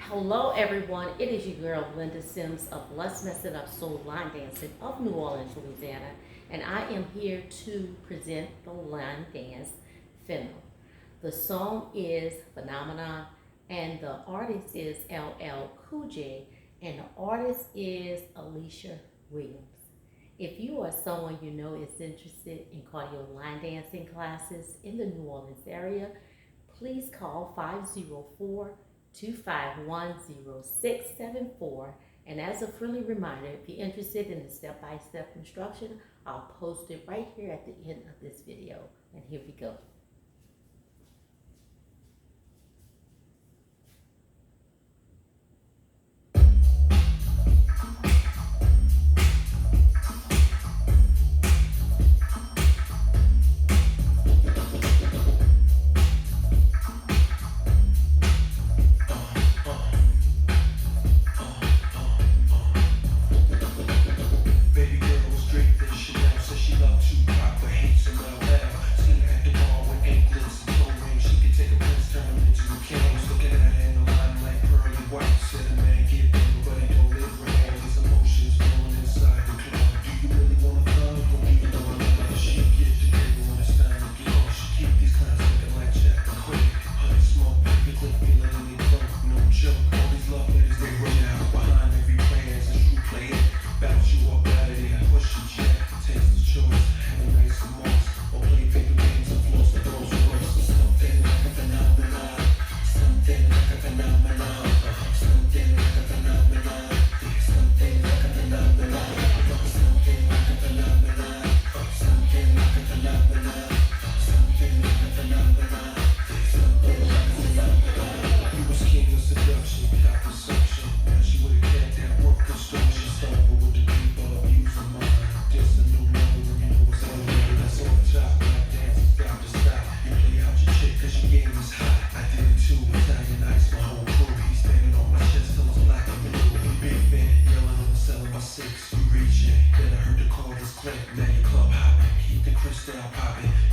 Hello everyone, it is your girl Linda Sims of Let's Mess It Up Soul Line Dancing of New Orleans, Louisiana, and I am here to present the line dance Phenom. The song is Phenomenon and the artist is LL Cool J and the artist is Alicia Williams. If you are someone you know is interested in cardio line dancing classes in the New Orleans area, please call 504-251-0674. And as a friendly reminder, if you're interested in the step-by-step instruction, I'll post it right here at the end of this video. And here we go.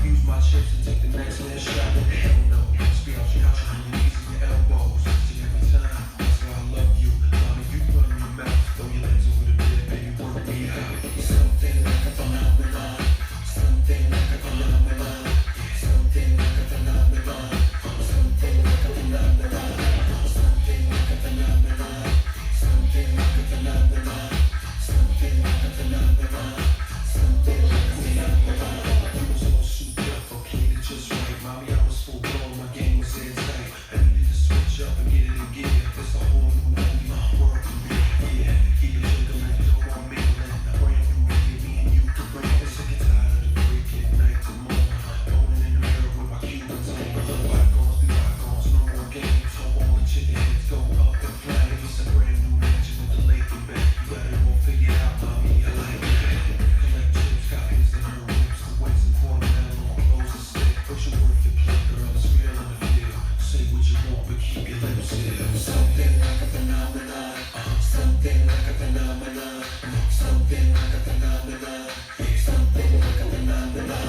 Use my chips and take the next man shot. Hell no, speak out your house and you easy your elbows. See every time, that's why I love you. Mommy, you run your mouth, throw your legs over the bed, baby, work me out. Something like a phenomenon, something like a phenomenon, something like a phenomenon, something like a phenomenon, something like a phenomenon, something like a phenomenon, something like a phenomenon, something like a phenomenon. Just right, mommy, I was full blown, my game was airtight. I needed to switch up and get it in gear. It's a whole new movie, world for me. Yeah, keep it jiggling, don't want mingling. A brand new year, me and you can bring it. Sick and tired of the breaking night to morn. Owning in the mirror with my Cubans on. Bygones be bygones, no more games. So all the chicken heads go up and fly. It's a brand new mansion with the lake and back. You got it all figured out, mommy, I like that. Collect chips, copies in her whips. The waist and quarter down on clothes and stick. But you worth the play, girl, it's real in the field. Say what you want, but keep your lips sealed. Something like a phenomenon, something like a phenomenon, something like a phenomenon, something like a phenomenon,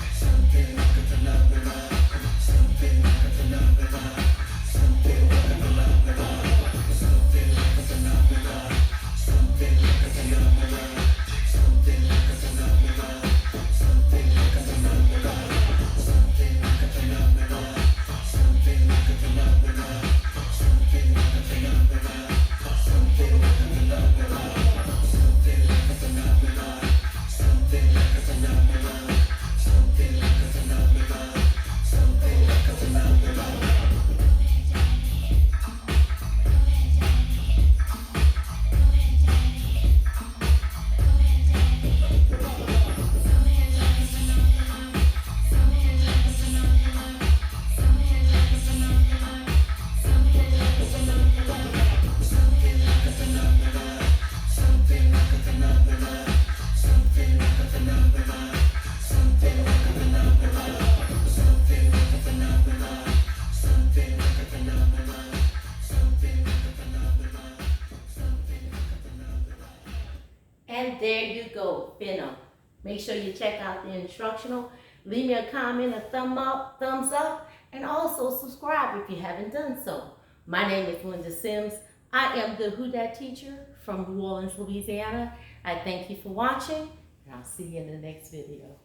something like a phenomenon, something like a phenomenon, something like a phenomenon, something like a phenomenon, something like a phenomenon, something like a phenomenon, something like a phenomenon. Something like a phenomenon, something like a phenomenon, something like a phenomenon, something like a phenomenon, something like a phenomenon, something like a phenomenon, something like a phenomenon, something like a phenomenon, something like a phenomenon. And there you go, Phenom. Make sure you check out the instructional. Leave me a comment, a thumbs up, and also subscribe if you haven't done so. My name is Linda Sims. I am the Who Dat teacher from New Orleans, Louisiana. I thank you for watching, and I'll see you in the next video.